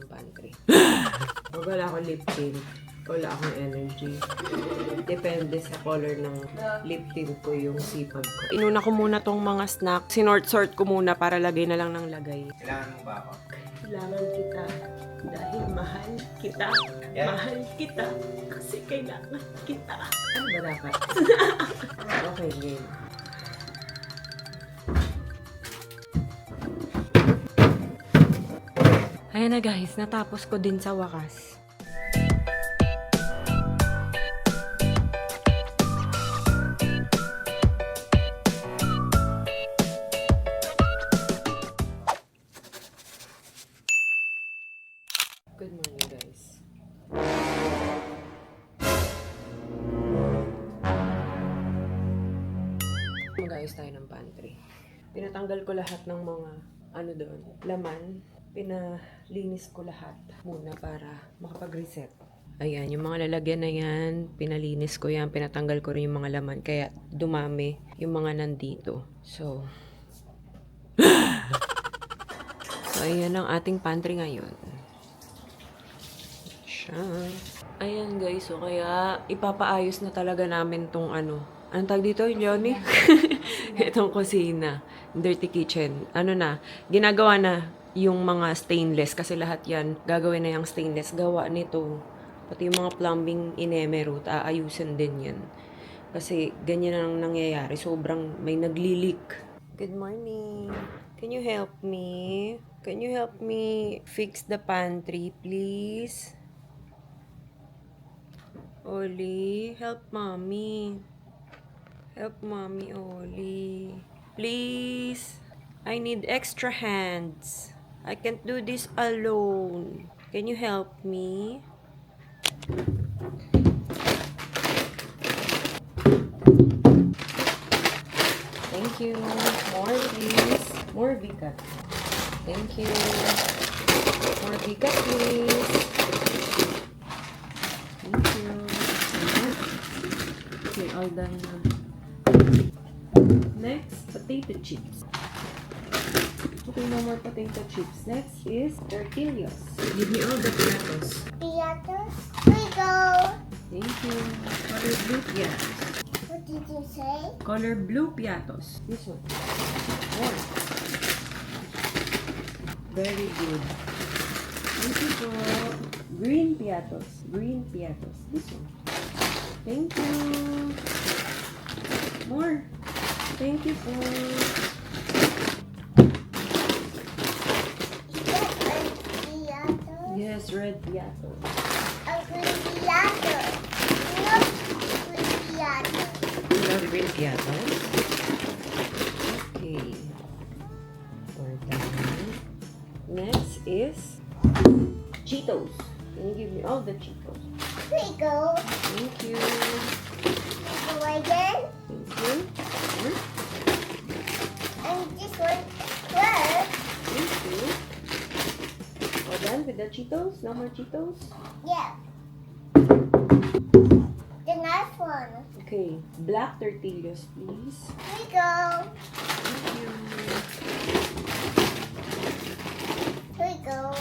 ng pantry. Pag wala akong lip tint, wala akong energy. Depende sa color ng lip tint ko yung sipag ko. Inuna ko muna tong mga snack. Sinort-sort ko muna para lagay na lang ng lagay. Kailangan mo ba ako? Kailangan kita dahil mahal kita. Yeah. Mahal kita kasi kailangan kita. Ano ba dapat? Okay, game. Ayan na guys, natapos ko din sa wakas. Good morning guys. Mag-ayos tayo ng pantry. Pinatanggal ko lahat ng mga doon, laman. Pinalinis ko lahat muna para makapag-reset. Ayan, yung mga lalagyan na yan, pinalinis ko yan, pinatanggal ko rin yung mga laman, kaya dumami yung mga nandito. So ayan ang ating pantry ngayon. Siya. Ayan guys, so kaya ipapaayos na talaga namin tong anong tag dito, Johnny? Itong kusina. Dirty kitchen. Ginagawa na yung mga stainless kasi lahat yan gagawin na yung stainless gawa nito. Pati yung mga plumbing inemerot, aayusin din yan. Kasi ganyan ang nangyayari. Sobrang may nagli-leak. Good morning. Can you help me? Can you help me fix the pantry, please? Oli, help mommy. Help mommy, Oli. Please. I need extra hands. I can't do this alone. Can you help me? Thank you. More, please. More bigat. Thank you. More bigat, please. Thank you. Okay, all done na. Next, potato chips. Okay, no more potato chips. Next is tortillas. Give me all the piatos. Piatos, we go. Thank you. Color blue piatos. What did you say? Color blue piatos. This one. More. Very good. Thank you po. Green piatos. Green piatos. This one. Thank you. More. Thank you po. Piatos. Yes, red piatos. A green piatos. Not green piatos. You love green piatos? Okay. We're done. Next is Cheetos. Can you give me all the Cheetos? We go. Thank you. We go again. Thank you. Hmm? And this one first. Thank you. All done with the Cheetos? No more Cheetos? Yeah. The next one. Okay. Black tortillas, please. We go. Thank you. We go.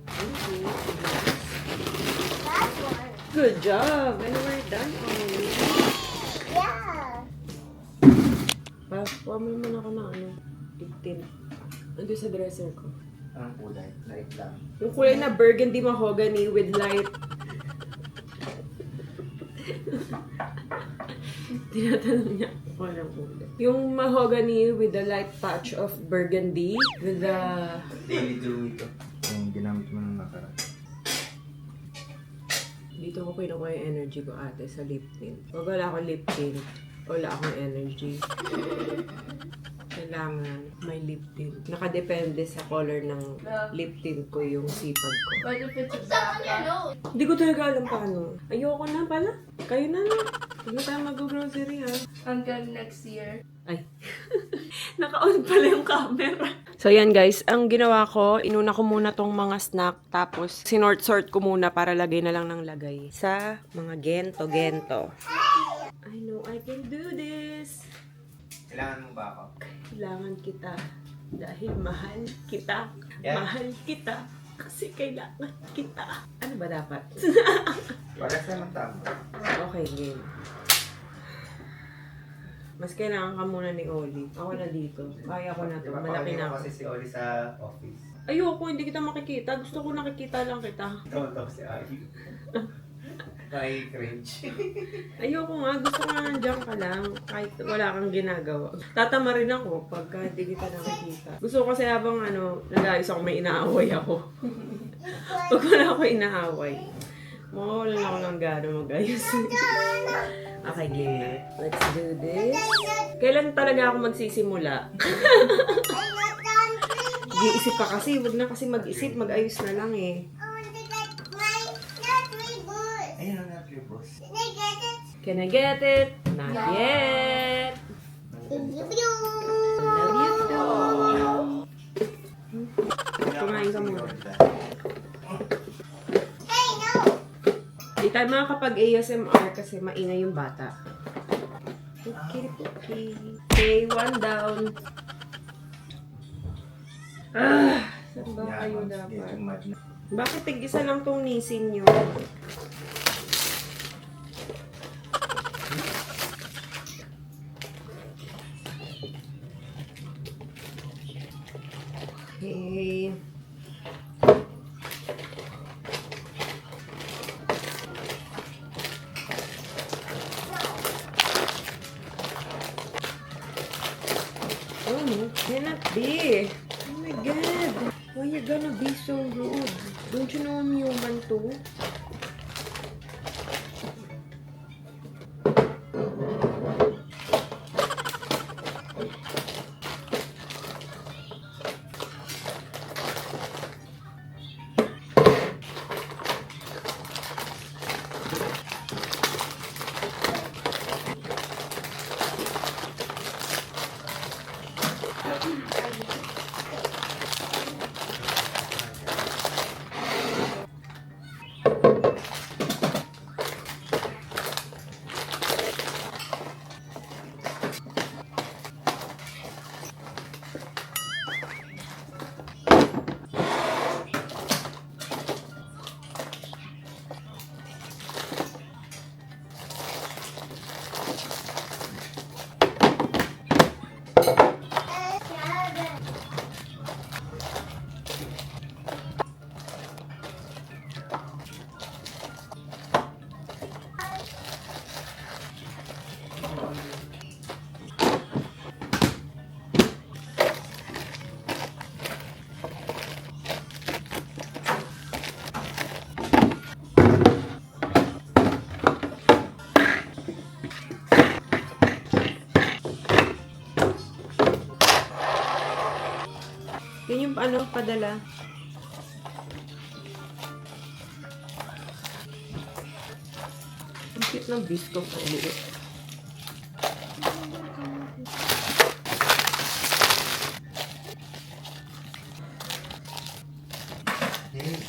Thank you. Last one. Good job. And we're done already. Yeah. Huwag mo naman ako ng tigtin. Ando sa dresser ko. Anong kulay? Light lang. Yung kulay na burgundy mahogany with light. Tinatanong niya ako ng kulay. Yung mahogany with the light touch of burgundy with the... Daily glue ito. Yung ginamit mo nung nakaraan. Dito ko kinukuha yung energy ko ate sa lip tint. Pag wala akong lip tint, wala akong energy. Kailangan may lip tint. Nakadepende sa color ng lip tint ko yung sipag ko. What if it's a black one? Hindi ko talaga alam paano. Ayoko na pala. Kayo na na. Huwag na tayo mag-grocery ha. Hanggang next year. Ay. Naka-on pala yung camera. So yan guys, ang ginawa ko, inuna ko muna tong mga snack. Tapos sinort-sort ko muna para lagay na lang ng lagay sa mga gento-gento. I know I can do this. Kailangan mo ba ako? Kailangan kita Dahil mahal kita. Yeah. Mahal kita. Kasi kailangan kita. Ano ba dapat? Para sa matama. Okay, game. Mas kailangan ka muna ni Oli. Ako na dito. Kaya ko na to. Malaki na ako. Kasi si Oli sa office. Ayoko, hindi kita makikita. Gusto ko nakikita lang kita. Ito si Ali. May cringe. Ayoko nga. Gusto ko nga nandiyan ka lang. Kahit wala kang ginagawa. Tatama rin ako pagka hindi kita nakikita. Gusto ko kasi habang nag-ayos ako, may inaaway ako. Pag wala ako inaaway, mawawalan ako ng gano'n mag-ayos. Okay, game na. Let's do this. Kailan talaga ako magsisimula? Mag-iisip pa kasi. Huwag na kasi mag-isip. Mag-ayos na lang eh. I want to get my nursery boots. Ayun ang natin yung boss. Can I get it? Can I get it? Not yet. Thank you. Love you too. Kumain ka muna. Hey, no. Di tayo makakapag-ASMR kasi maingay yung bata. Okay. Okay, one down. Saan ba kayo dapat? Bakit tig-isa lang tong nisin nyo? Okay. Oh no, cannot be. Oh my God. Why you gonna be so rude? Don't you know I'm human too? Yan yung padala. Ang cute ng biscuit ko. Hey.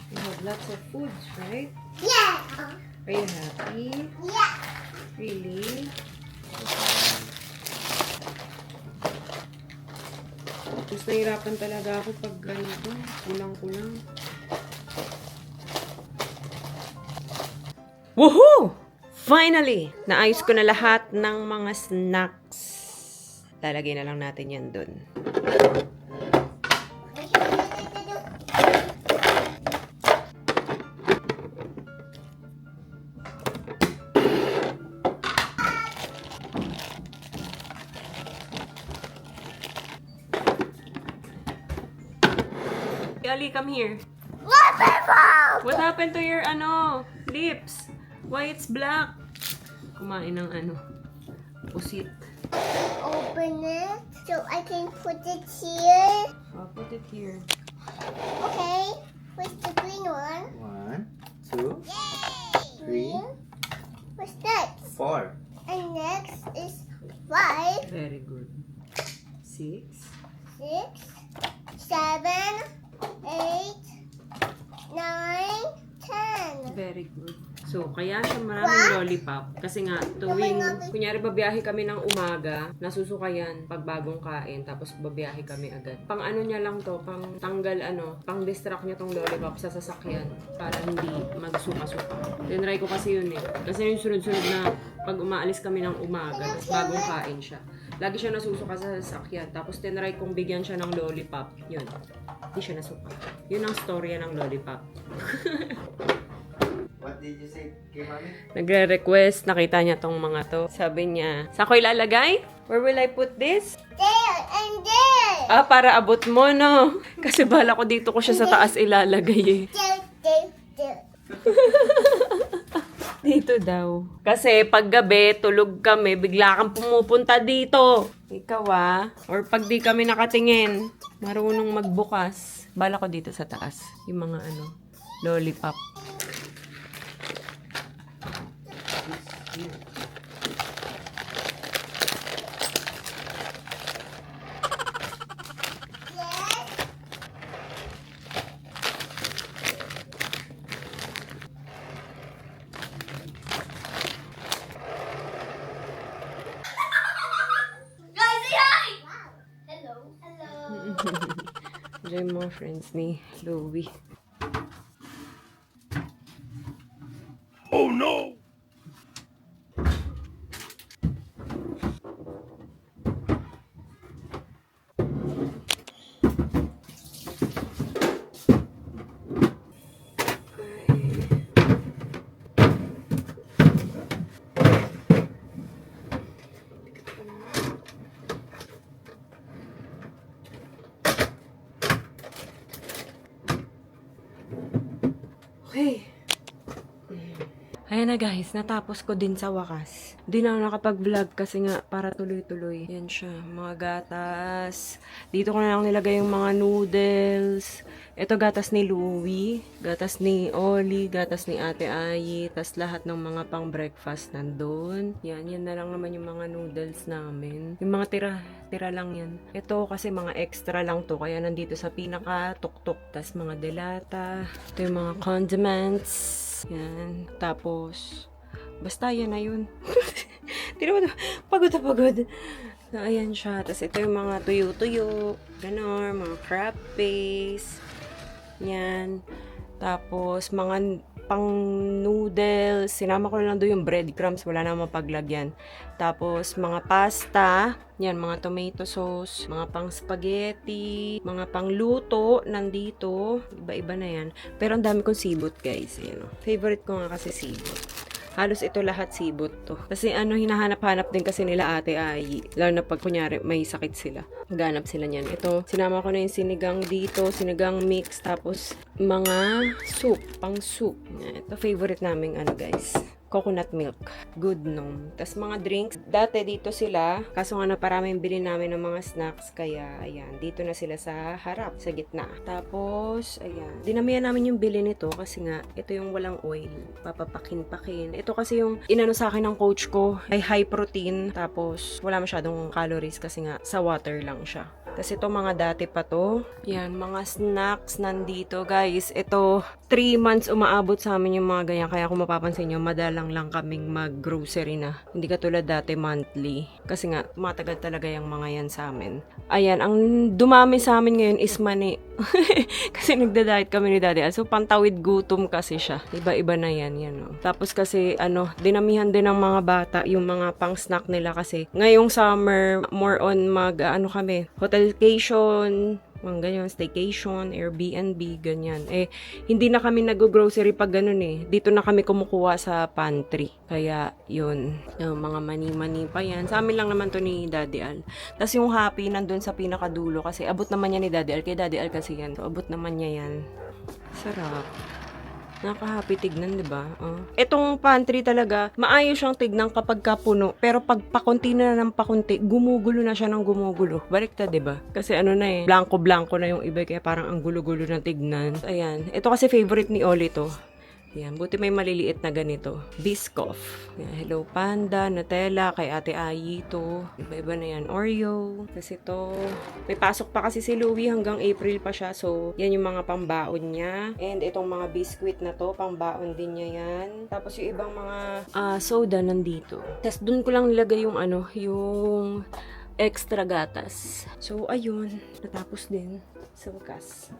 You have lots of foods, right? Yeah. Are you happy? Yeah. Really? Mas nahirapan talaga ako pag ganito. Kulang-kulang. Woohoo! Finally! Naayos ko na lahat ng mga snacks. Lalagay na lang natin yan dun. Ali, come here. What happened to your lips? Why it's black? Kumain ng pusit. Open it so I can put it here. I'll put it here. Okay. Where's the green one? 1, 2, Yay! 3, What's that? 4. And next is 5, Very good. 6. 6, 7, Very good. So, kaya siya maraming lollipop. Kasi nga, tuwing, kunyari babiyahe kami ng umaga, nasusuka yan pag bagong kain, tapos babiyahe kami agad. Pang ano niya lang to, pang tanggal pang distract niya tong lollipop sa sasakyan para hindi magsuka-suka. Tinry ko kasi yun eh. Kasi yung sunod-sunod na pag umaalis kami ng umaga, tapos bagong kain siya. Lagi siya nasusuka sa sasakyan. Tapos tinry kong bigyan siya ng lollipop. Yun. Hindi siya nasuka. Yun ang storya ng lollipop. What did you say kay Mami? Nagre-request. Nakita niya tong mga to. Sabi niya, saan ko ilalagay? Where will I put this? There and there. Ah, para abot mo, no? Kasi bala ko dito ko siya sa taas ilalagay eh. There. Dito daw. Kasi pag gabi, tulog kami, bigla kang pumupunta dito. Ikaw or pag di kami nakatingin, marunong magbukas. Bala ko dito sa taas. Yung mga lollipop. Guys, say hi! Hello. Hello. Diyan yung mga friends ni Louie. Oh no! Okay. Ayan na guys, natapos ko din sa wakas. Di na ako nakapag-vlog kasi nga para tuloy-tuloy. Yan siya, mga gatas. Dito ko na lang nilagay yung mga noodles. Ito gatas ni Louie, gatas ni Oli, gatas ni Ate Ayi, tas lahat ng mga pang breakfast nandun. Yan na lang naman yung mga noodles namin. Yung mga tira lang yan. Ito kasi mga extra lang to, kaya nandito sa pinaka-tuktok. Tas mga delata. Ito yung mga condiments. Yan. Tapos, basta yan na yun. Tira mo, pagod na pagod. So, ayan siya. Tapos ito yung mga tuyo-tuyo. Ganon, mga crab paste. Yan. Tapos, mga pang noodles. Sinama ko lang doon yung breadcrumbs. Wala na mapaglagyan. Tapos, mga pasta. Yan, mga tomato sauce. Mga pang spaghetti. Mga pang luto. Nandito. Iba-iba na yan. Pero ang dami kong sibot, guys. Yan, favorite ko nga kasi sibot. Halos ito lahat sibot to. Kasi hinahanap-hanap din kasi nila Ate Ayi. Lalo na pag kunyari may sakit sila. Maghanap sila niyan. Ito, sinama ko na yung sinigang dito, sinigang mix, tapos mga soup, pang soup. Ito favorite naming guys. Coconut milk. Good nom. Tapos mga drinks. Dati dito sila. Kaso nga naparami yung bilhin namin ng mga snacks. Kaya, ayan. Dito na sila sa harap. Sa gitna. Tapos, ayan. Dinamihan namin yung bilhin nito. Kasi nga, ito yung walang oil. Papapakin-pakin. Ito kasi yung inano sa akin ng coach ko. Ay high protein. Tapos, wala masyadong calories. Kasi nga, sa water lang siya. Tapos ito mga dati pa to. Yan, mga snacks nandito. Guys, ito 3 months umaabot sa amin yung mga ganyan. Kaya kung mapapansin nyo, madalang lang kaming mag-grocery na. Hindi katulad dati monthly. Kasi nga, matagal talaga yung mga yan sa amin. Ayan, ang dumami sa amin ngayon is mani. Kasi nagda-diet kami ni Daddy. So, pantawid gutom kasi siya. Iba-iba na yan. Tapos kasi, dinamihan din ng mga bata yung mga pang-snack nila kasi ngayong summer, more on kami, hotelcation, mga ganyan, staycation, Airbnb, ganyan. Hindi na kami nag-grocery pag ganun Dito na kami kumukuha sa pantry. Kaya, yun. Yung mga mani-mani pa yan. Sa amin lang naman to ni Daddy Al. Tapos yung happy nandun sa pinakadulo kasi abot naman niya ni Daddy Al. Kay Daddy Al kasi yan. So, abot naman niya yan. Sarap. Nakaka-happy tignan, di ba? Etong pantry talaga, maayos siyang tignan kapag kapuno. Pero pag pakunti na ng pakunti, gumugulo na siya ng gumugulo. Baliktad, di ba? Kasi blanco-blanco na yung iba, kaya parang ang gulo-gulo ng tignan. Ayan. Ito kasi favorite ni Oli to. Yan, buti may maliliit na ganito. Biscoff. Yan, Hello Panda, Nutella, kay Ate Ayi to. Iba-iba na yan. Oreo. Kasi to, may pasok pa kasi si Louie hanggang April pa siya. So, yan yung mga pambaon niya. And itong mga biscuit na to, pambaon din niya yan. Tapos yung ibang mga soda nandito. Tapos dun ko lang nilagay yung yung extra gatas. So, ayun. Natapos din sa wakas.